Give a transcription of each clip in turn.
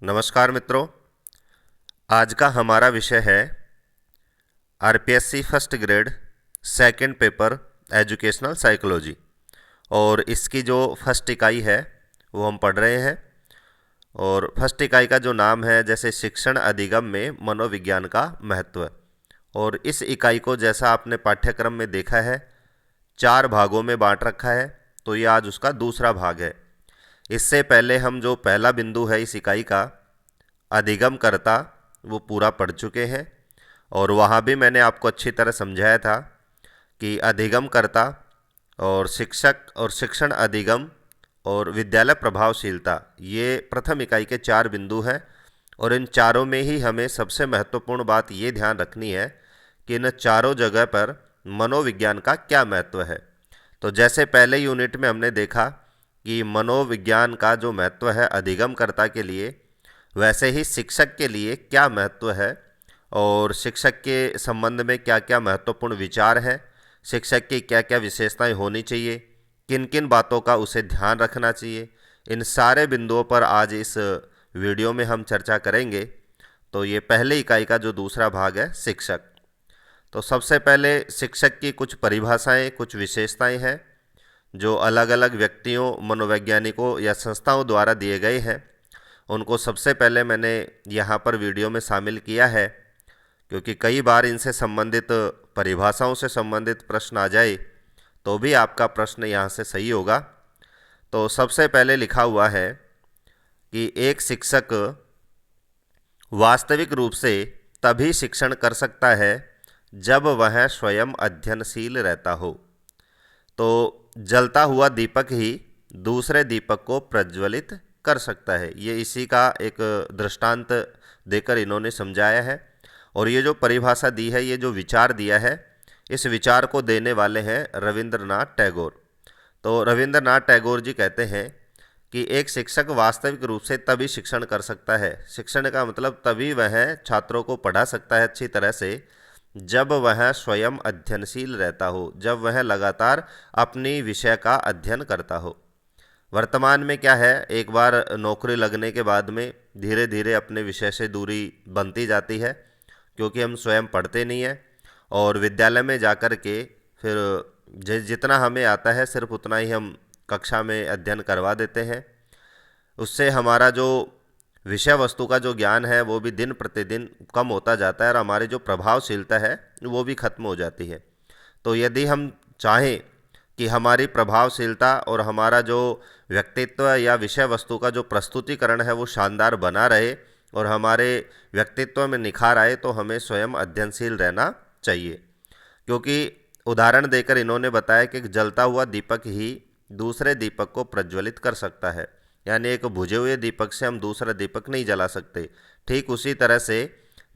नमस्कार मित्रों। आज का हमारा विषय है RPSC first grade second paper educational psychology और इसकी जो फर्स्ट इकाई है वो हम पढ़ रहे हैं। और फर्स्ट इकाई का जो नाम है जैसे शिक्षण अधिगम में मनोविज्ञान का महत्व। और इस इकाई को जैसा आपने पाठ्यक्रम में देखा है 4 भागों में बांट रखा है, तो ये आज उसका दूसरा भाग है। इससे पहले हम जो पहला बिंदु है इस इकाई का अधिगम करता वो पूरा पढ़ चुके हैं और वहाँ भी मैंने आपको अच्छी तरह समझाया था कि अधिगम करता और शिक्षक और शिक्षण अधिगम और विद्यालय प्रभावशीलता ये प्रथम इकाई के 4 बिंदु हैं। और इन चारों में ही हमें सबसे महत्वपूर्ण बात ये ध्यान रखनी है कि इन चारों जगह पर मनोविज्ञान का क्या महत्व है। तो जैसे पहले यूनिट में हमने देखा कि मनोविज्ञान का जो महत्व है अधिगमकर्ता के लिए, वैसे ही शिक्षक के लिए क्या महत्व है और शिक्षक के संबंध में क्या क्या महत्वपूर्ण विचार हैं, शिक्षक की क्या क्या विशेषताएं होनी चाहिए, किन किन बातों का उसे ध्यान रखना चाहिए, इन सारे बिंदुओं पर आज इस वीडियो में हम चर्चा करेंगे। तो ये पहले इकाई का जो दूसरा भाग है शिक्षक। तो सबसे पहले शिक्षक की कुछ परिभाषाएं, कुछ विशेषताएं हैं जो अलग अलग व्यक्तियों, मनोवैज्ञानिकों या संस्थाओं द्वारा दिए गए हैं। उनको सबसे पहले मैंने यहाँ पर वीडियो में शामिल किया है क्योंकि कई बार इनसे संबंधित परिभाषाओं से संबंधित प्रश्न आ जाए तो भी आपका प्रश्न यहाँ से सही होगा। तो सबसे पहले लिखा हुआ है कि एक शिक्षक वास्तविक रूप से तभी शिक्षण कर सकता है जब वह स्वयं अध्ययनशील रहता हो। तो जलता हुआ दीपक ही दूसरे दीपक को प्रज्वलित कर सकता है, ये इसी का एक दृष्टांत देकर इन्होंने समझाया है। और ये जो परिभाषा दी है, ये जो विचार दिया है, इस विचार को देने वाले हैं रविंद्रनाथ टैगोर। तो रविंद्रनाथ टैगोर जी कहते हैं कि एक शिक्षक वास्तविक रूप से तभी शिक्षण कर सकता है, शिक्षण का मतलब तभी वह छात्रों को पढ़ा सकता है अच्छी तरह से जब वह स्वयं अध्ययनशील रहता हो, जब वह लगातार अपनी विषय का अध्ययन करता हो। वर्तमान में क्या है, एक बार नौकरी लगने के बाद में धीरे धीरे अपने विषय से दूरी बनती जाती है क्योंकि हम स्वयं पढ़ते नहीं हैं और विद्यालय में जाकर के फिर जितना हमें आता है सिर्फ उतना ही हम कक्षा में अध्ययन करवा देते हैं। उससे हमारा जो विषय वस्तु का जो ज्ञान है वो भी दिन प्रतिदिन कम होता जाता है और हमारी जो प्रभावशीलता है वो भी खत्म हो जाती है। तो यदि हम चाहें कि हमारी प्रभावशीलता और हमारा जो व्यक्तित्व या विषय वस्तु का जो प्रस्तुतिकरण है वो शानदार बना रहे और हमारे व्यक्तित्व में निखार आए, तो हमें स्वयं अध्ययनशील रहना चाहिए। क्योंकि उदाहरण देकर इन्होंने बताया कि जलता हुआ दीपक ही दूसरे दीपक को प्रज्वलित कर सकता है, यानी एक बुझे हुए दीपक से हम दूसरा दीपक नहीं जला सकते। ठीक उसी तरह से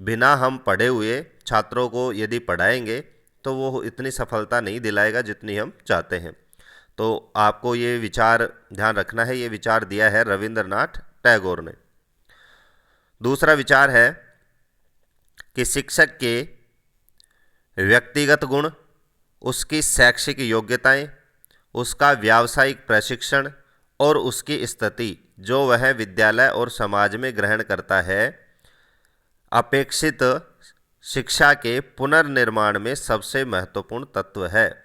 बिना हम पढ़े हुए छात्रों को यदि पढ़ाएंगे तो वो इतनी सफलता नहीं दिलाएगा जितनी हम चाहते हैं। तो आपको ये विचार ध्यान रखना है, ये विचार दिया है रविंद्रनाथ टैगोर ने। दूसरा विचार है कि शिक्षक के व्यक्तिगत गुण, उसकी शैक्षिक योग्यताएं, उसका व्यावसायिक प्रशिक्षण और उसकी स्थिति जो वह विद्यालय और समाज में ग्रहण करता है, अपेक्षित शिक्षा के पुनर्निर्माण में सबसे महत्वपूर्ण तत्व है।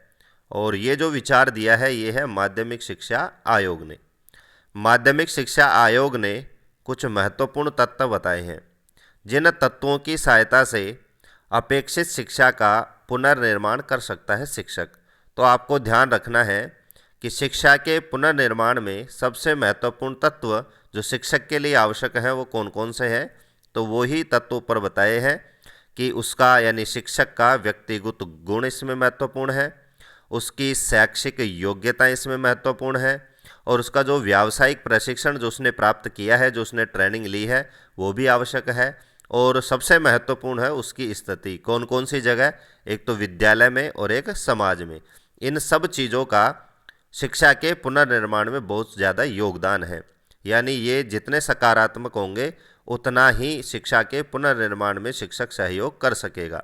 और ये जो विचार दिया है ये है माध्यमिक शिक्षा आयोग ने। माध्यमिक शिक्षा आयोग ने कुछ महत्वपूर्ण तत्व बताए हैं जिन तत्वों की सहायता से अपेक्षित शिक्षा का पुनर्निर्माण कर सकता है शिक्षक। तो आपको ध्यान रखना है कि शिक्षा के पुनर्निर्माण में सबसे महत्वपूर्ण तत्व जो शिक्षक के लिए आवश्यक हैं वो कौन कौन से हैं। तो वही तत्व ऊपर बताए हैं कि उसका यानी शिक्षक का व्यक्तिगत गुण इसमें महत्वपूर्ण है, उसकी शैक्षिक योग्यता इसमें महत्वपूर्ण है और उसका जो व्यावसायिक प्रशिक्षण जो उसने प्राप्त किया है, जो उसने ट्रेनिंग ली है, वो भी आवश्यक है। और सबसे महत्वपूर्ण है उसकी स्थिति, कौन कौन सी जगह, एक तो विद्यालय में और एक समाज में। इन सब चीज़ों का शिक्षा के पुनर्निर्माण में बहुत ज़्यादा योगदान है, यानी ये जितने सकारात्मक होंगे उतना ही शिक्षा के पुनर्निर्माण में शिक्षक सहयोग कर सकेगा।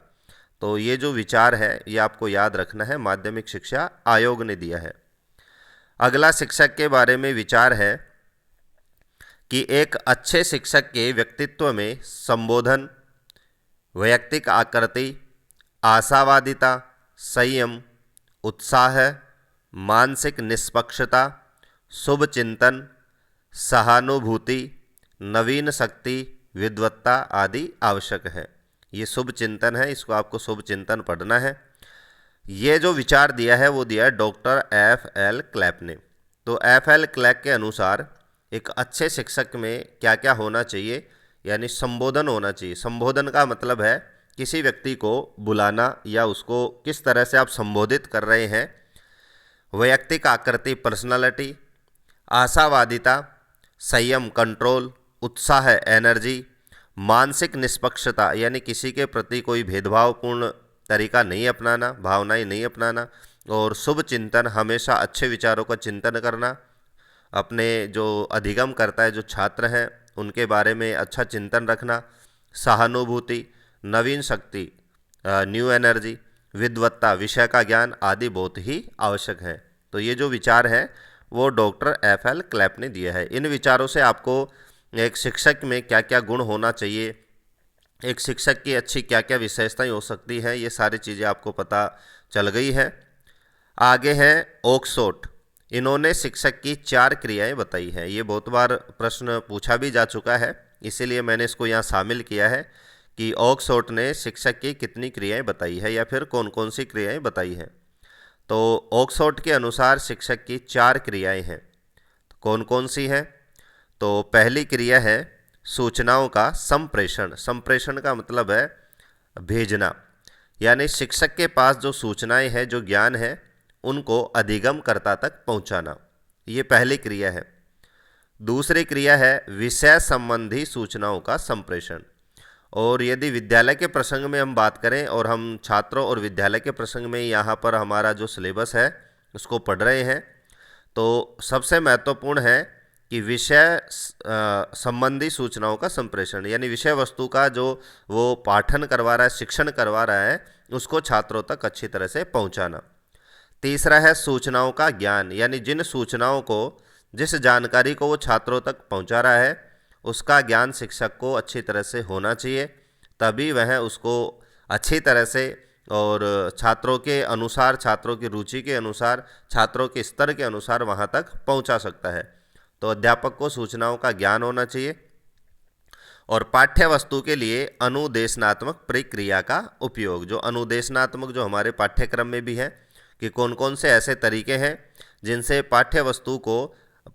तो ये जो विचार है ये आपको याद रखना है, माध्यमिक शिक्षा आयोग ने दिया है। अगला शिक्षक के बारे में विचार है कि एक अच्छे शिक्षक के व्यक्तित्व में संबोधन, वैयक्तिक आकृति, आशावादिता, संयम, उत्साह, मानसिक निष्पक्षता, शुभ चिंतन, सहानुभूति, नवीन शक्ति, विद्वत्ता आदि आवश्यक है। ये शुभ चिंतन है, इसको आपको शुभ चिंतन पढ़ना है। ये जो विचार दिया है वो दिया है डॉक्टर F.L. क्लैप ने। तो F.L. क्लैप के अनुसार एक अच्छे शिक्षक में क्या क्या होना चाहिए, यानी संबोधन होना चाहिए। संबोधन का मतलब है किसी व्यक्ति को बुलाना या उसको किस तरह से आप संबोधित कर रहे हैं। वैयक्तिक आकृति, पर्सनालिटी, आशावादिता, संयम, कंट्रोल, उत्साह, एनर्जी, मानसिक निष्पक्षता यानी किसी के प्रति कोई भेदभावपूर्ण तरीका नहीं अपनाना, भावनाएं नहीं अपनाना, और शुभ चिंतन, हमेशा अच्छे विचारों का चिंतन करना, अपने जो अधिगम करता है जो छात्र हैं उनके बारे में अच्छा चिंतन रखना, सहानुभूति, नवीन शक्ति, न्यू एनर्जी, विद्वत्ता, विषय का ज्ञान आदि बहुत ही आवश्यक है। तो ये जो विचार है वो डॉक्टर F.L. क्लैप ने दिया है। इन विचारों से आपको एक शिक्षक में क्या क्या गुण होना चाहिए, एक शिक्षक की अच्छी क्या क्या विशेषताएं हो सकती हैं, ये सारी चीज़ें आपको पता चल गई है। आगे है ओकसोट। इन्होंने शिक्षक की 4 क्रियाएं बताई हैं। ये बहुत बार प्रश्न पूछा भी जा चुका है, इसीलिए मैंने इसको यहाँ शामिल किया है कि ओकसोट ने शिक्षक की कितनी क्रियाएं बताई है या फिर कौन कौन सी क्रियाएं बताई हैं। तो ओकसोट के अनुसार शिक्षक की 4 क्रियाएं हैं। तो कौन कौन सी हैं? तो पहली क्रिया है सूचनाओं का संप्रेषण। संप्रेषण का मतलब है भेजना, यानी शिक्षक के पास जो सूचनाएं हैं, जो ज्ञान है, उनको अधिगमकर्ता तक पहुंचाना। ये पहली क्रिया है। दूसरी क्रिया है विषय संबंधी सूचनाओं का संप्रेषण। और यदि विद्यालय के प्रसंग में हम बात करें और हम छात्रों और विद्यालय के प्रसंग में यहाँ पर हमारा जो सिलेबस है उसको पढ़ रहे हैं, तो सबसे महत्वपूर्ण है कि विषय संबंधी सूचनाओं का संप्रेषण, यानी विषय वस्तु का जो वो पाठन करवा रहा है, शिक्षण करवा रहा है, उसको छात्रों तक अच्छी तरह से पहुँचाना। तीसरा है सूचनाओं का ज्ञान, यानी जिन सूचनाओं को, जिस जानकारी को वो छात्रों तक पहुँचा रहा है उसका ज्ञान शिक्षक को अच्छी तरह से होना चाहिए, तभी वह उसको अच्छी तरह से और छात्रों के अनुसार, छात्रों की रुचि के अनुसार, छात्रों के स्तर के अनुसार वहाँ तक पहुँचा सकता है। तो अध्यापक को सूचनाओं का ज्ञान होना चाहिए। और पाठ्य वस्तु के लिए अनुदेशनात्मक प्रक्रिया का उपयोग, जो अनुदेशनात्मक जो हमारे पाठ्यक्रम में भी है कि कौन कौन से ऐसे तरीके हैं जिनसे पाठ्य वस्तु को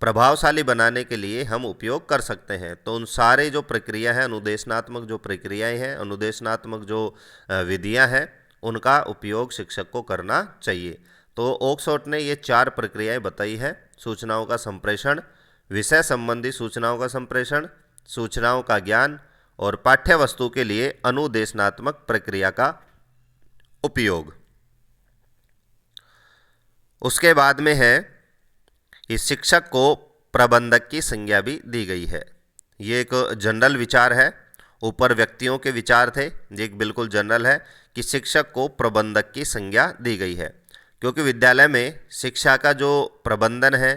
प्रभावशाली बनाने के लिए हम उपयोग कर सकते हैं। तो उन सारे जो प्रक्रिया हैं, अनुदेशनात्मक जो प्रक्रियाएं हैं, अनुदेशनात्मक जो विधियां हैं, उनका उपयोग शिक्षक को करना चाहिए। तो ओकसोट ने ये 4 प्रक्रियाएं बताई हैं: सूचनाओं का संप्रेषण, विषय संबंधी सूचनाओं का संप्रेषण, सूचनाओं का ज्ञान और पाठ्य वस्तु के लिए अनुदेशनात्मक प्रक्रिया का उपयोग। उसके बाद में है कि शिक्षक को प्रबंधक की संज्ञा भी दी गई है। ये एक जनरल विचार है, ऊपर व्यक्तियों के विचार थे, ये एक बिल्कुल जनरल है कि शिक्षक को प्रबंधक की संज्ञा दी गई है, क्योंकि विद्यालय में शिक्षा का जो प्रबंधन है,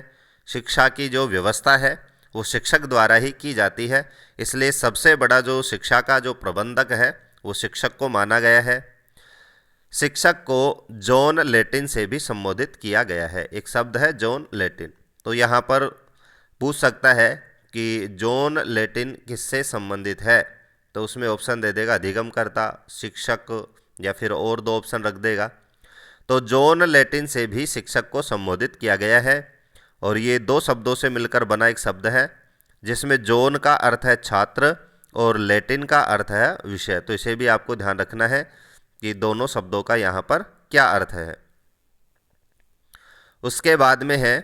शिक्षा की जो व्यवस्था है, वो शिक्षक द्वारा ही की जाती है। इसलिए सबसे बड़ा जो शिक्षा का जो प्रबंधक है वो शिक्षक को माना गया है। शिक्षक को जॉन लेटिन से भी संबोधित किया गया है। एक शब्द है जॉन लेटिन। तो यहाँ पर पूछ सकता है कि जॉन लेटिन किससे संबंधित है, तो उसमें ऑप्शन दे देगा अधिगमकर्ता, शिक्षक, या फिर और 2 ऑप्शन रख देगा। तो जॉन लेटिन से भी शिक्षक को संबोधित किया गया है, और ये 2 शब्दों से मिलकर बना एक शब्द है, जिसमें जॉन का अर्थ है छात्र और लेटिन का अर्थ है विषय। तो इसे भी आपको ध्यान रखना है कि दोनों शब्दों का यहाँ पर क्या अर्थ है। उसके बाद में है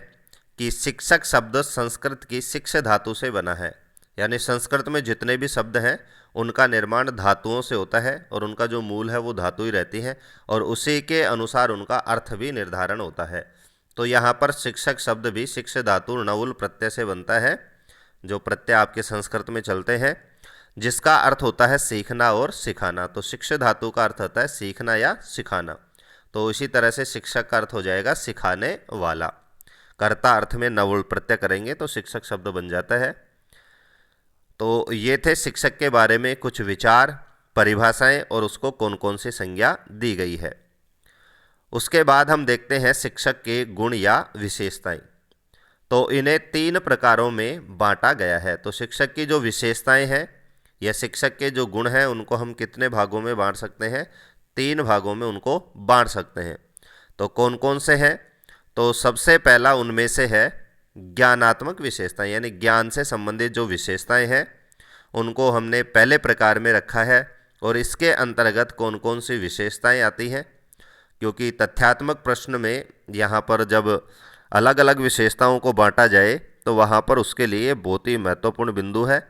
कि शिक्षक शब्द संस्कृत की शिक्ष धातु से बना है, यानी संस्कृत में जितने भी शब्द हैं उनका निर्माण धातुओं से होता है और उनका जो मूल है वो धातु ही रहती है, और उसी के अनुसार उनका अर्थ भी निर्धारण होता है। तो यहाँ पर शिक्षक शब्द भी शिक्ष धातु णउल प्रत्यय से बनता है, जो प्रत्यय आपके संस्कृत में चलते हैं, जिसका अर्थ होता है सीखना और सिखाना। तो शिक्ष धातु का अर्थ होता है सीखना या सिखाना। तो इसी तरह से शिक्षक का अर्थ हो जाएगा सिखाने वाला। कर्ता अर्थ में णउल प्रत्यय करेंगे तो शिक्षक शब्द बन जाता है। तो ये थे शिक्षक के बारे में कुछ विचार, परिभाषाएं और उसको कौन कौन सी संज्ञा दी गई है। उसके बाद हम देखते हैं शिक्षक के गुण या विशेषताएं। तो इन्हें 3 प्रकारों में बांटा गया है। तो शिक्षक की जो विशेषताएं हैं या शिक्षक के जो गुण हैं उनको हम कितने भागों में बांट सकते हैं? 3 भागों में उनको बांट सकते हैं। तो कौन कौन से हैं? तो सबसे पहला उनमें से है ज्ञानात्मक विशेषताएं, यानी ज्ञान से संबंधित जो विशेषताएं हैं उनको हमने पहले प्रकार में रखा है। और इसके अंतर्गत कौन कौन सी विशेषताएं आती हैं, क्योंकि तथ्यात्मक प्रश्न में यहाँ पर जब अलग अलग विशेषताओं को बांटा जाए तो वहाँ पर उसके लिए बहुत ही महत्वपूर्ण बिंदु है।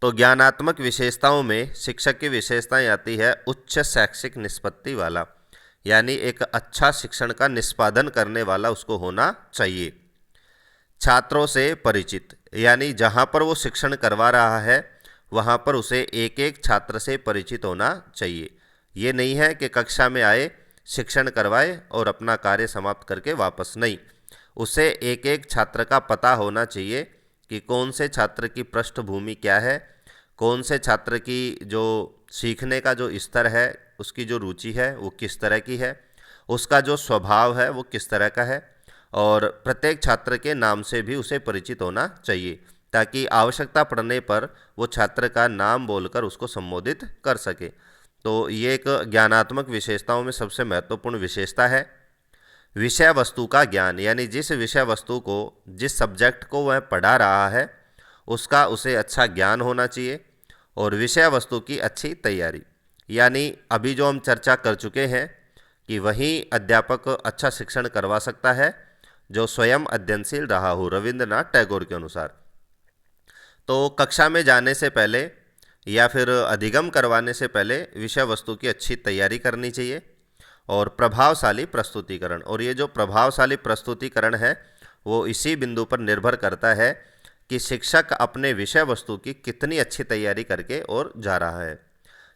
तो ज्ञानात्मक विशेषताओं में शिक्षक की विशेषताएं आती है उच्च शैक्षिक निष्पत्ति वाला, यानी एक अच्छा शिक्षण का निष्पादन करने वाला उसको होना चाहिए। छात्रों से परिचित, यानी जहाँ पर वो शिक्षण करवा रहा है वहाँ पर उसे एक एक छात्र से परिचित होना चाहिए। ये नहीं है कि कक्षा में आए, शिक्षण करवाए और अपना कार्य समाप्त करके वापस, नहीं, उसे एक एक छात्र का पता होना चाहिए कि कौन से छात्र की पृष्ठभूमि क्या है, कौन से छात्र की जो सीखने का जो स्तर है, उसकी जो रुचि है वो किस तरह की है, उसका जो स्वभाव है वो किस तरह का है, और प्रत्येक छात्र के नाम से भी उसे परिचित होना चाहिए ताकि आवश्यकता पड़ने पर वो छात्र का नाम बोलकर उसको संबोधित कर सके। तो ये एक ज्ञानात्मक विशेषताओं में सबसे महत्वपूर्ण विशेषता है। विषय वस्तु का ज्ञान, यानी जिस विषय वस्तु को, जिस सब्जेक्ट को वह पढ़ा रहा है उसका उसे अच्छा ज्ञान होना चाहिए। और विषय वस्तु की अच्छी तैयारी, यानी अभी जो हम चर्चा कर चुके हैं कि वही अध्यापक अच्छा शिक्षण करवा सकता है जो स्वयं अध्ययनशील रहा हो, रविंद्रनाथ टैगोर के अनुसार। तो कक्षा में जाने से पहले या फिर अधिगम करवाने से पहले विषय वस्तु की अच्छी तैयारी करनी चाहिए। और प्रभावशाली प्रस्तुतिकरण, और ये जो प्रभावशाली प्रस्तुतिकरण है वो इसी बिंदु पर निर्भर करता है कि शिक्षक अपने विषय वस्तु की कितनी अच्छी तैयारी करके और जा रहा है।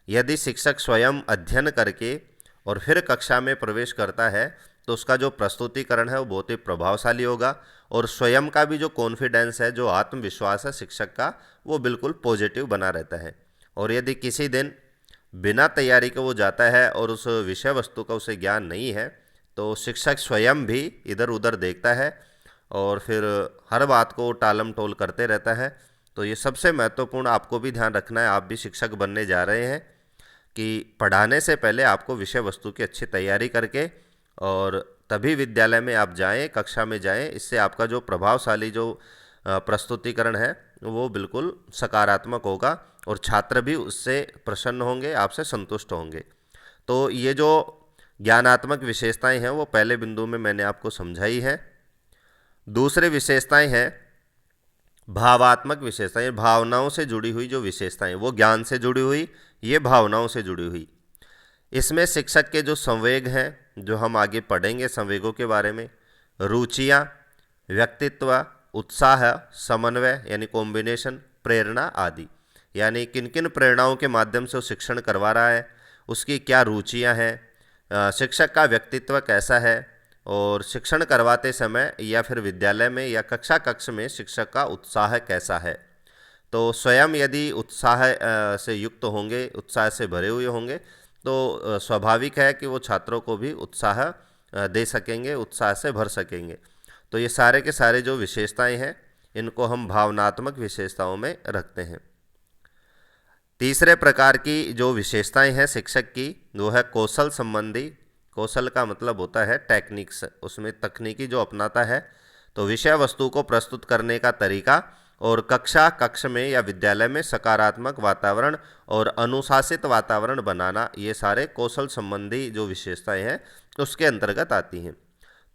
यदि शिक्षक स्वयं अध्ययन करके और फिर कक्षा में प्रवेश करता है तो उसका जो प्रस्तुतिकरण है वो बहुत ही प्रभावशाली होगा, और स्वयं का भी जो कॉन्फिडेंस है, जो आत्मविश्वास है शिक्षक का, वो बिल्कुल पॉजिटिव बना रहता है। और यदि किसी दिन बिना तैयारी के वो जाता है और उस विषय वस्तु का उसे ज्ञान नहीं है तो शिक्षक स्वयं भी इधर उधर देखता है और फिर हर बात को टालम टोल करते रहता है। तो ये सबसे महत्वपूर्ण आपको भी ध्यान रखना है, आप भी शिक्षक बनने जा रहे हैं, कि पढ़ाने से पहले आपको विषय वस्तु की अच्छी तैयारी करके और तभी विद्यालय में आप जाएं, कक्षा में जाएं। इससे आपका जो प्रभावशाली जो प्रस्तुतिकरण है वो बिल्कुल सकारात्मक होगा और छात्र भी उससे प्रसन्न होंगे, आपसे संतुष्ट होंगे। तो ये जो ज्ञानात्मक विशेषताएं हैं वो पहले बिंदु में मैंने आपको समझाई है। दूसरी विशेषताएं हैं भावात्मक विशेषताएं, भावनाओं से जुड़ी हुई जो विशेषताएं, वो ज्ञान से जुड़ी हुई, ये भावनाओं से जुड़ी हुई। इसमें शिक्षक के जो संवेग हैं, जो हम आगे पढ़ेंगे संवेगों के बारे में, रुचियाँ, व्यक्तित्व, उत्साह, समन्वय यानी कॉम्बिनेशन, प्रेरणा आदि, यानी किन किन प्रेरणाओं के माध्यम से वो शिक्षण करवा रहा है, उसकी क्या रुचियाँ हैं, शिक्षक का व्यक्तित्व कैसा है, और शिक्षण करवाते समय या फिर विद्यालय में या कक्षा कक्ष में शिक्षक का उत्साह कैसा है। तो स्वयं यदि उत्साह से युक्त होंगे, उत्साह से भरे हुए होंगे तो स्वाभाविक है कि वो छात्रों को भी उत्साह दे सकेंगे, उत्साह से भर सकेंगे। तो ये सारे के सारे जो विशेषताएं हैं इनको हम भावनात्मक विशेषताओं में रखते हैं। तीसरे प्रकार की जो विशेषताएं हैं शिक्षक की वो है कौशल संबंधी। कौशल का मतलब होता है टेक्निक्स, उसमें तकनीकी जो अपनाता है। तो विषय वस्तु को प्रस्तुत करने का तरीका और कक्ष में या विद्यालय में सकारात्मक वातावरण और अनुशासित वातावरण बनाना, ये सारे कौशल संबंधी जो विशेषताएं हैं उसके अंतर्गत आती हैं।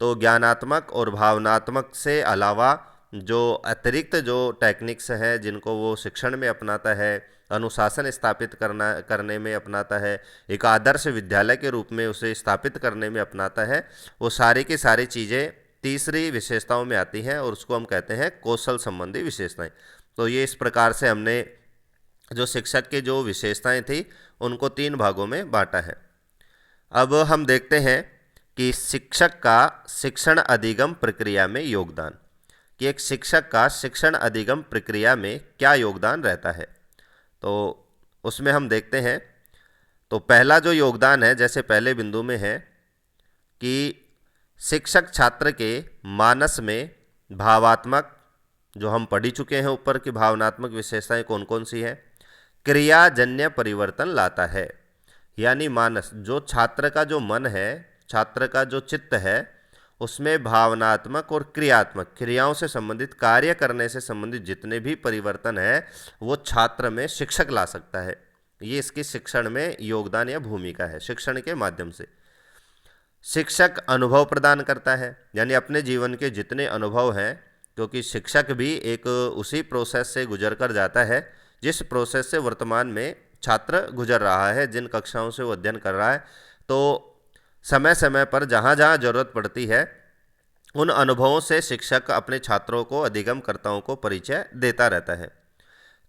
तो ज्ञानात्मक और भावनात्मक से अलावा जो अतिरिक्त जो टेक्निक्स हैं जिनको वो शिक्षण में अपनाता है, अनुशासन स्थापित करने में अपनाता है, एक आदर्श विद्यालय के रूप में उसे स्थापित करने में अपनाता है, वो सारी की सारी चीज़ें तीसरी विशेषताओं में आती हैं और उसको हम कहते हैं कौशल संबंधी विशेषताएं। तो ये इस प्रकार से हमने जो शिक्षक की जो विशेषताएं थी उनको 3 भागों में बांटा है। अब हम देखते हैं कि शिक्षक का शिक्षण अधिगम प्रक्रिया में योगदान, कि एक शिक्षक का शिक्षण अधिगम प्रक्रिया में क्या योगदान रहता है। तो उसमें हम देखते हैं, तो पहला जो योगदान है, जैसे पहले बिंदु में है कि शिक्षक छात्र के मानस में भावात्मक, जो हम पढ़ ही चुके हैं ऊपर की भावनात्मक विशेषताएं कौन कौन सी हैं, क्रियाजन्य परिवर्तन लाता है। यानी मानस, जो छात्र का जो मन है, छात्र का जो चित्त है, उसमें भावनात्मक और क्रियात्मक, क्रियाओं से संबंधित, कार्य करने से संबंधित जितने भी परिवर्तन है वो छात्र में शिक्षक ला सकता है। ये इसकी शिक्षण में योगदान या भूमिका है। शिक्षण के माध्यम से शिक्षक अनुभव प्रदान करता है, यानी अपने जीवन के जितने अनुभव हैं, क्योंकि शिक्षक भी एक उसी प्रोसेस से गुजर कर जाता है जिस प्रोसेस से वर्तमान में छात्र गुजर रहा है, जिन कक्षाओं से वो अध्ययन कर रहा है। तो समय समय पर जहाँ जहाँ जरूरत पड़ती है उन अनुभवों से शिक्षक अपने छात्रों को, अधिगमकर्ताओं को परिचय देता रहता है।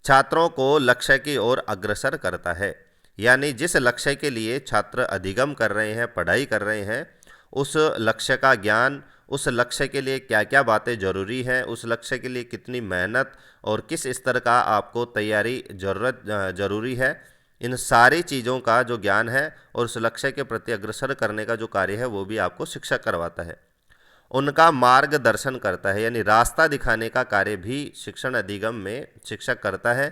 छात्रों को लक्ष्य की ओर अग्रसर करता है, यानी जिस लक्ष्य के लिए छात्र अधिगम कर रहे हैं, पढ़ाई कर रहे हैं, उस लक्ष्य का ज्ञान, उस लक्ष्य के लिए क्या क्या बातें जरूरी हैं, उस लक्ष्य के लिए कितनी मेहनत और किस स्तर का आपको तैयारी जरूरी है, इन सारी चीज़ों का जो ज्ञान है और उस लक्ष्य के प्रति अग्रसर करने का जो कार्य है वो भी आपको शिक्षक करवाता है। उनका मार्गदर्शन करता है, यानी रास्ता दिखाने का कार्य भी शिक्षण अधिगम में शिक्षक करता है।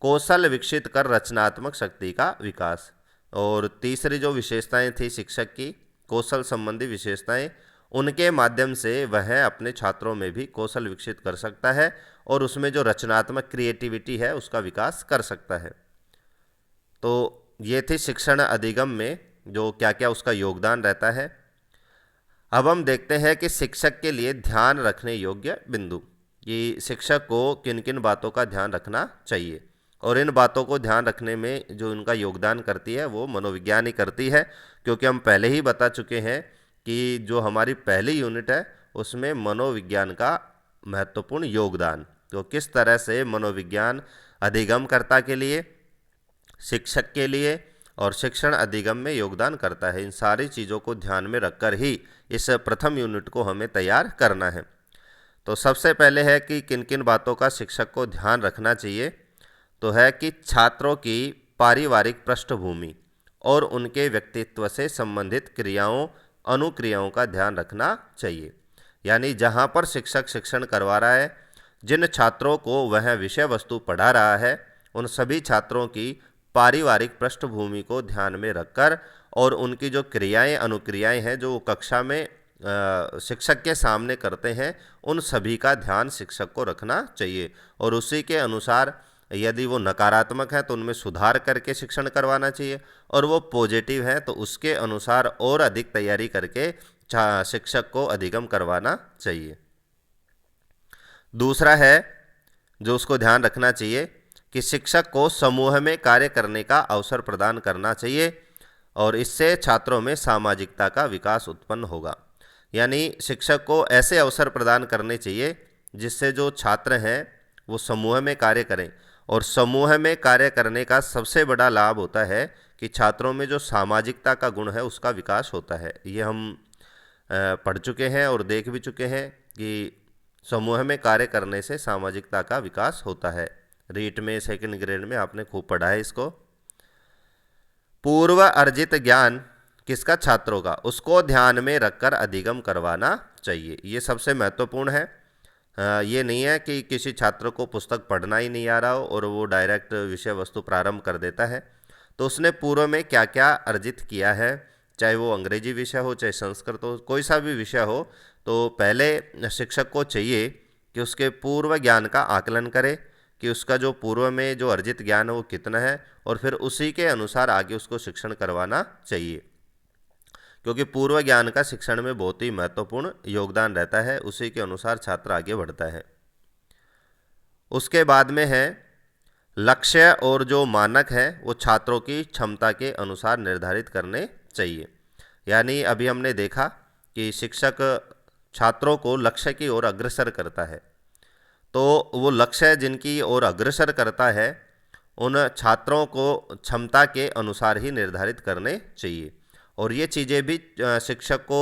कौशल विकसित कर रचनात्मक शक्ति का विकास। और तीसरी जो विशेषताएं थी शिक्षक की, कौशल संबंधी विशेषताएं, उनके माध्यम से वह अपने छात्रों में भी कौशल विकसित कर सकता है और उसमें जो रचनात्मक क्रिएटिविटी है उसका विकास कर सकता है। तो ये थी शिक्षण अधिगम में जो क्या क्या उसका योगदान रहता है। अब हम देखते हैं कि शिक्षक के लिए ध्यान रखने योग्य बिंदु, कि शिक्षक को किन किन बातों का ध्यान रखना चाहिए, और इन बातों को ध्यान रखने में जो इनका योगदान करती है वो मनोविज्ञान ही करती है। क्योंकि हम पहले ही बता चुके हैं कि जो हमारी पहली यूनिट है उसमें मनोविज्ञान का महत्वपूर्ण योगदान, तो किस तरह से मनोविज्ञान अधिगमकर्ता के लिए, शिक्षक के लिए और शिक्षण अधिगम में योगदान करता है, इन सारी चीज़ों को ध्यान में रखकर ही इस प्रथम यूनिट को हमें तैयार करना है। तो सबसे पहले है कि किन किन बातों का शिक्षक को ध्यान रखना चाहिए। तो है कि छात्रों की पारिवारिक पृष्ठभूमि और उनके व्यक्तित्व से संबंधित क्रियाओं, अनुक्रियाओं का ध्यान रखना चाहिए। यानी जहाँ पर शिक्षक शिक्षण करवा रहा है, जिन छात्रों को वह विषय वस्तु पढ़ा रहा है, उन सभी छात्रों की पारिवारिक पृष्ठभूमि को ध्यान में रखकर और उनकी जो क्रियाएं, अनुक्रियाएं हैं जो कक्षा में शिक्षक के सामने करते हैं, उन सभी का ध्यान शिक्षक को रखना चाहिए। और उसी के अनुसार यदि वो नकारात्मक है तो उनमें सुधार करके शिक्षण करवाना चाहिए, और वो पॉजिटिव है तो उसके अनुसार और अधिक तैयारी करके शिक्षक को अधिगम करवाना चाहिए। दूसरा है जो उसको ध्यान रखना चाहिए कि शिक्षक को समूह में कार्य करने का अवसर प्रदान करना चाहिए, और इससे छात्रों में सामाजिकता का विकास उत्पन्न होगा। यानी शिक्षक को ऐसे अवसर प्रदान करने चाहिए जिससे जो छात्र हैं वो समूह में कार्य करें, और समूह में कार्य करने का सबसे बड़ा लाभ होता है कि छात्रों में जो सामाजिकता का गुण है उसका विकास होता है। ये हम पढ़ चुके हैं और देख भी चुके हैं कि समूह में कार्य करने से सामाजिकता का विकास होता है। रीट में सेकंड ग्रेड में आपने खूब पढ़ा है इसको। पूर्व अर्जित ज्ञान किसका, छात्रों का, उसको ध्यान में रखकर अधिगम करवाना चाहिए। ये सबसे महत्वपूर्ण है। ये नहीं है कि किसी छात्र को पुस्तक पढ़ना ही नहीं आ रहा हो और वो डायरेक्ट विषय वस्तु प्रारंभ कर देता है। तो उसने पूर्व में क्या क्या अर्जित किया है, चाहे वो अंग्रेजी विषय हो, चाहे संस्कृत हो, कोई सा भी विषय हो, तो पहले शिक्षक को चाहिए कि उसके पूर्व ज्ञान का आकलन करे कि उसका जो पूर्व में जो अर्जित ज्ञान है वो कितना है, और फिर उसी के अनुसार आगे उसको शिक्षण करवाना चाहिए। क्योंकि पूर्व ज्ञान का शिक्षण में बहुत ही महत्वपूर्ण योगदान रहता है, उसी के अनुसार छात्र आगे बढ़ता है। उसके बाद में है लक्ष्य और जो मानक है वो छात्रों की क्षमता के अनुसार निर्धारित करने चाहिए। यानी अभी हमने देखा कि शिक्षक छात्रों को लक्ष्य की ओर अग्रसर करता है, तो वो लक्ष्य जिनकी ओर अग्रसर करता है उन छात्रों को क्षमता के अनुसार ही निर्धारित करने चाहिए। और ये चीज़ें भी शिक्षक को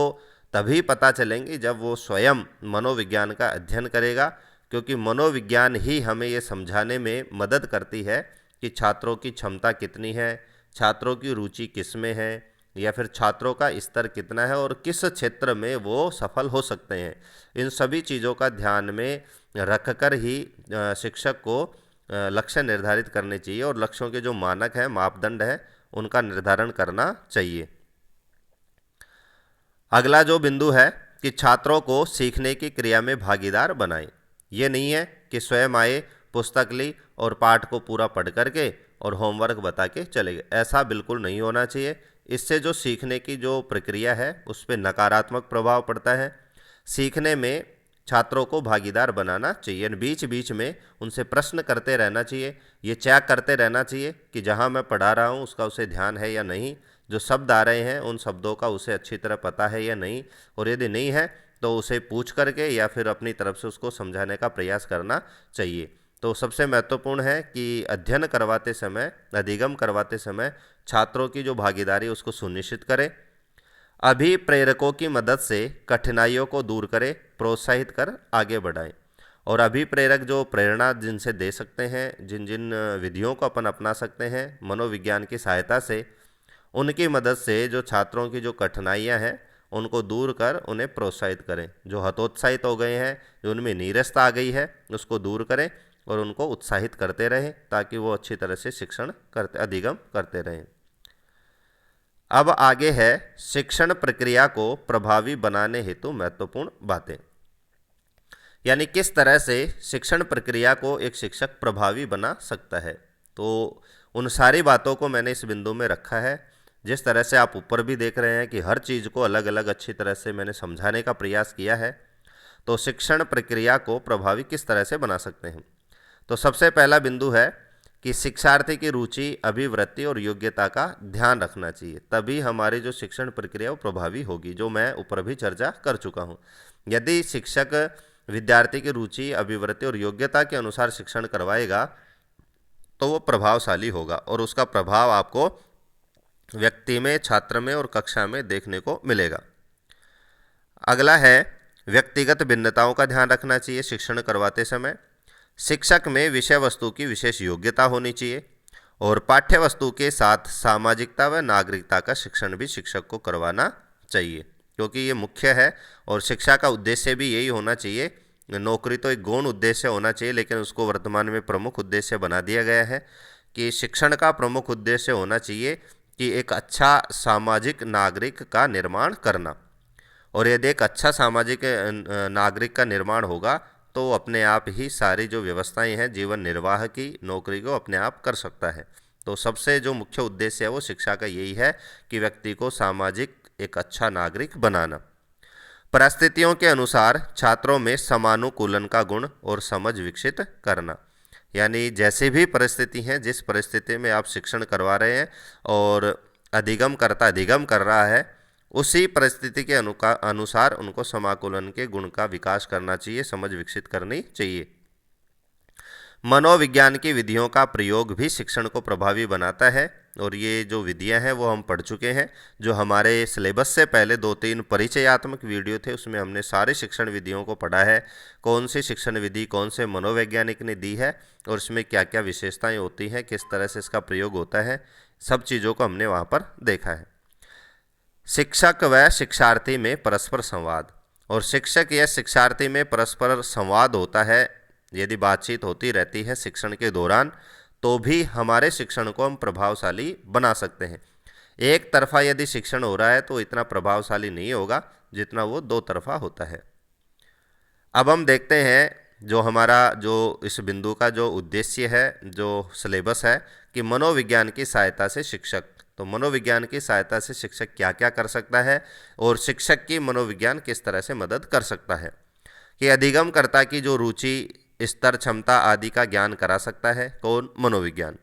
तभी पता चलेंगी जब वो स्वयं मनोविज्ञान का अध्ययन करेगा, क्योंकि मनोविज्ञान ही हमें ये समझाने में मदद करती है कि छात्रों की क्षमता कितनी है, छात्रों की रुचि किस में है, या फिर छात्रों का स्तर कितना है और किस क्षेत्र में वो सफल हो सकते हैं। इन सभी चीज़ों का ध्यान में रखकर ही शिक्षक को लक्ष्य निर्धारित करने चाहिए और लक्ष्यों के जो मानक हैं, मापदंड है, उनका निर्धारण करना चाहिए। अगला जो बिंदु है कि छात्रों को सीखने की क्रिया में भागीदार बनाएं। ये नहीं है कि स्वयं आए, पुस्तक ली और पाठ को पूरा पढ़ करके और होमवर्क बता के चले गए, ऐसा बिल्कुल नहीं होना चाहिए। इससे जो सीखने की जो प्रक्रिया है उस पर नकारात्मक प्रभाव पड़ता है। सीखने में छात्रों को भागीदार बनाना चाहिए, बीच बीच में उनसे प्रश्न करते रहना चाहिए, ये चेक करते रहना चाहिए कि जहाँ मैं पढ़ा रहा हूँ उसका उसे ध्यान है या नहीं, जो शब्द आ रहे हैं उन शब्दों का उसे अच्छी तरह पता है या नहीं, और यदि नहीं है तो उसे पूछ करके या फिर अपनी तरफ से उसको समझाने का प्रयास करना चाहिए। तो सबसे महत्वपूर्ण है कि अध्ययन करवाते समय, अधिगम करवाते समय छात्रों की जो भागीदारी उसको सुनिश्चित करें। अभिप्रेरकों की मदद से कठिनाइयों को दूर करें, प्रोत्साहित कर आगे बढ़ाएं। और अभिप्रेरक जो प्रेरणा जिनसे दे सकते हैं, जिन जिन विधियों को अपन अपना सकते हैं मनोविज्ञान की सहायता से, उनकी मदद से जो छात्रों की जो कठिनाइयां हैं उनको दूर कर उन्हें प्रोत्साहित करें। जो हतोत्साहित हो गए हैं, जो उनमें नीरसता आ गई है, उसको दूर करें और उनको उत्साहित करते रहें ताकि वो अच्छी तरह से शिक्षण करते, अधिगम करते रहें। अब आगे है शिक्षण प्रक्रिया को प्रभावी बनाने हेतु महत्वपूर्ण बातें, यानी किस तरह से शिक्षण प्रक्रिया को एक शिक्षक प्रभावी बना सकता है। तो उन सारी बातों को मैंने इस बिंदु में रखा है। जिस तरह से आप ऊपर भी देख रहे हैं कि हर चीज़ को अलग अलग अच्छी तरह से मैंने समझाने का प्रयास किया है। तो शिक्षण प्रक्रिया को प्रभावी किस तरह से बना सकते हैं, तो सबसे पहला बिंदु है कि शिक्षार्थी की रुचि, अभिवृत्ति और योग्यता का ध्यान रखना चाहिए, तभी हमारी जो शिक्षण प्रक्रिया वो प्रभावी होगी, जो मैं ऊपर भी चर्चा कर चुका हूँ। यदि शिक्षक विद्यार्थी की रुचि, अभिवृत्ति और योग्यता के अनुसार शिक्षण करवाएगा तो वो प्रभावशाली होगा और उसका प्रभाव आपको व्यक्ति में, छात्र में और कक्षा में देखने को मिलेगा। अगला है व्यक्तिगत भिन्नताओं का ध्यान रखना चाहिए शिक्षण करवाते समय। शिक्षक में विषय वस्तु की विशेष योग्यता होनी चाहिए और पाठ्य वस्तु के साथ सामाजिकता व नागरिकता का शिक्षण भी शिक्षक को करवाना चाहिए, क्योंकि ये मुख्य है और शिक्षा का उद्देश्य भी यही होना चाहिए। नौकरी तो एक गौण उद्देश्य होना चाहिए, लेकिन उसको वर्तमान में प्रमुख उद्देश्य बना दिया गया है कि शिक्षण का प्रमुख उद्देश्य होना चाहिए कि एक अच्छा सामाजिक नागरिक का निर्माण करना। और यदि एक अच्छा सामाजिक नागरिक का निर्माण होगा तो अपने आप ही सारी जो व्यवस्थाएं हैं जीवन निर्वाह की, नौकरी को अपने आप कर सकता है। तो सबसे जो मुख्य उद्देश्य है वो शिक्षा का यही है कि व्यक्ति को सामाजिक एक अच्छा नागरिक बनाना। परिस्थितियों के अनुसार छात्रों में समानुकूलन का गुण और समझ विकसित करना, यानी जैसी भी परिस्थिति है, जिस परिस्थिति में आप शिक्षण करवा रहे हैं और अधिगम कर रहा है, उसी परिस्थिति के अनुसार उनको समाकुलन के गुण का विकास करना चाहिए, समझ विकसित करनी चाहिए। मनोविज्ञान की विधियों का प्रयोग भी शिक्षण को प्रभावी बनाता है और ये जो विधियां हैं वो हम पढ़ चुके हैं। जो हमारे सिलेबस से पहले 2-3 परिचयात्मक वीडियो थे उसमें हमने सारी शिक्षण विधियों को पढ़ा है, कौन सी शिक्षण विधि कौन से मनोवैज्ञानिक ने दी है और इसमें क्या क्या विशेषताएं होती हैं, किस तरह से इसका प्रयोग होता है, सब चीज़ों को हमने वहाँ पर देखा है। शिक्षक व शिक्षार्थी में परस्पर संवाद, और शिक्षक या शिक्षार्थी में परस्पर संवाद होता है, यदि बातचीत होती रहती है शिक्षण के दौरान तो भी हमारे शिक्षण को हम प्रभावशाली बना सकते हैं। एक तरफा यदि शिक्षण हो रहा है तो इतना प्रभावशाली नहीं होगा जितना वो दो तरफा होता है। अब हम देखते हैं जो हमारा जो इस बिंदु का जो उद्देश्य है, जो सिलेबस है कि मनोविज्ञान की सहायता से शिक्षक, तो मनोविज्ञान की सहायता से शिक्षक क्या क्या कर सकता है और शिक्षक की मनोविज्ञान किस तरह से मदद कर सकता है। कि अधिगमकर्ता की जो रुचि, स्तर, क्षमता आदि का ज्ञान करा सकता है कौन? मनोविज्ञान।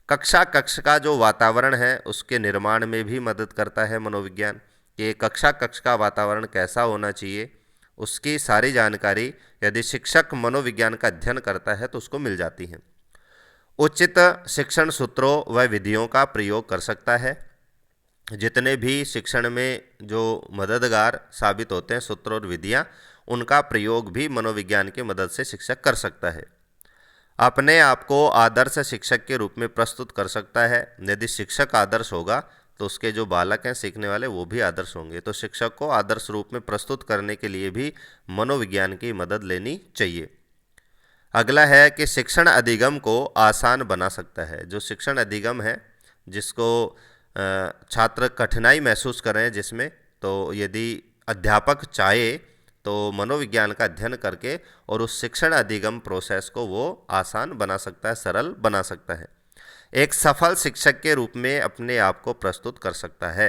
कक्ष का जो वातावरण है उसके निर्माण में भी मदद करता है मनोविज्ञान, कि कक्ष का वातावरण कैसा होना चाहिए, उसकी सारी जानकारी यदि शिक्षक मनोविज्ञान का अध्ययन करता है तो उसको मिल जाती है। उचित शिक्षण सूत्रों व विधियों का प्रयोग कर सकता है, जितने भी शिक्षण में जो मददगार साबित होते हैं सूत्र और विधियाँ, उनका प्रयोग भी मनोविज्ञान की मदद से शिक्षक कर सकता है। अपने आप को आदर्श शिक्षक के रूप में प्रस्तुत कर सकता है। यदि शिक्षक आदर्श होगा तो उसके जो बालक हैं सीखने वाले वो भी आदर्श होंगे। तो शिक्षक को आदर्श रूप में प्रस्तुत करने के लिए भी मनोविज्ञान की मदद लेनी चाहिए। अगला है कि शिक्षण अधिगम को आसान बना सकता है। जो शिक्षण अधिगम है जिसको छात्र कठिनाई महसूस करें जिसमें, तो यदि अध्यापक चाहे तो मनोविज्ञान का अध्ययन करके और उस शिक्षण अधिगम प्रोसेस को वो आसान बना सकता है, सरल बना सकता है। एक सफल शिक्षक के रूप में अपने आप को प्रस्तुत कर सकता है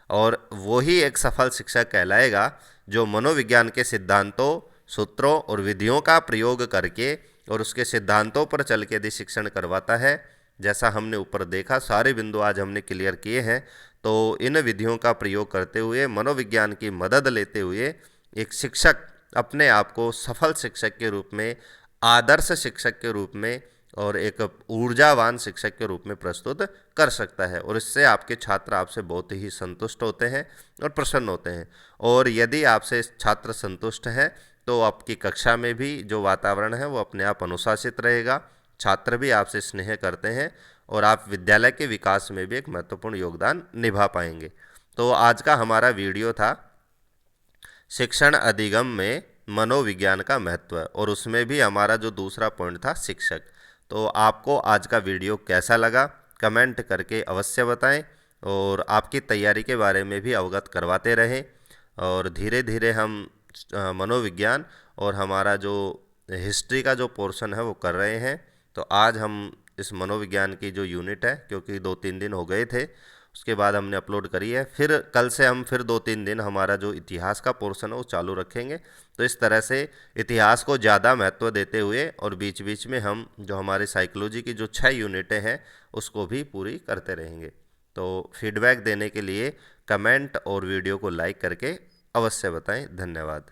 और वो ही एक सफल शिक्षक कहलाएगा जो मनोविज्ञान के सिद्धांतों, सूत्रों और विधियों का प्रयोग करके और उसके सिद्धांतों पर चल के यदि शिक्षण करवाता है। जैसा हमने ऊपर देखा, सारे बिंदु आज हमने क्लियर किए हैं। तो इन विधियों का प्रयोग करते हुए, मनोविज्ञान की मदद लेते हुए एक शिक्षक अपने आप को सफल शिक्षक के रूप में, आदर्श शिक्षक के रूप में और एक ऊर्जावान शिक्षक के रूप में प्रस्तुत कर सकता है। और इससे आपके छात्र आपसे बहुत ही संतुष्ट होते हैं और प्रसन्न होते हैं। और यदि आपसे छात्र संतुष्ट हैं तो आपकी कक्षा में भी जो वातावरण है वो अपने आप अनुशासित रहेगा, छात्र भी आपसे स्नेह करते हैं और आप विद्यालय के विकास में भी एक महत्वपूर्ण योगदान निभा पाएंगे। तो आज का हमारा वीडियो था शिक्षण अधिगम में मनोविज्ञान का महत्व, और उसमें भी हमारा जो दूसरा पॉइंट था शिक्षक। तो आपको आज का वीडियो कैसा लगा कमेंट करके अवश्य बताएं और आपकी तैयारी के बारे में भी अवगत करवाते रहें। और धीरे धीरे हम मनोविज्ञान और हमारा जो हिस्ट्री का जो पोर्शन है वो कर रहे हैं। तो आज हम इस मनोविज्ञान की जो यूनिट है, क्योंकि 2-3 दिन हो गए थे उसके बाद हमने अपलोड करी है, फिर कल से हम फिर 2-3 दिन हमारा जो इतिहास का पोर्शन है वो चालू रखेंगे। तो इस तरह से इतिहास को ज़्यादा महत्व देते हुए और बीच बीच में हम जो हमारी साइकोलॉजी की जो 6 यूनिटें हैं उसको भी पूरी करते रहेंगे। तो फीडबैक देने के लिए कमेंट और वीडियो को लाइक करके अवश्य बताएं। धन्यवाद।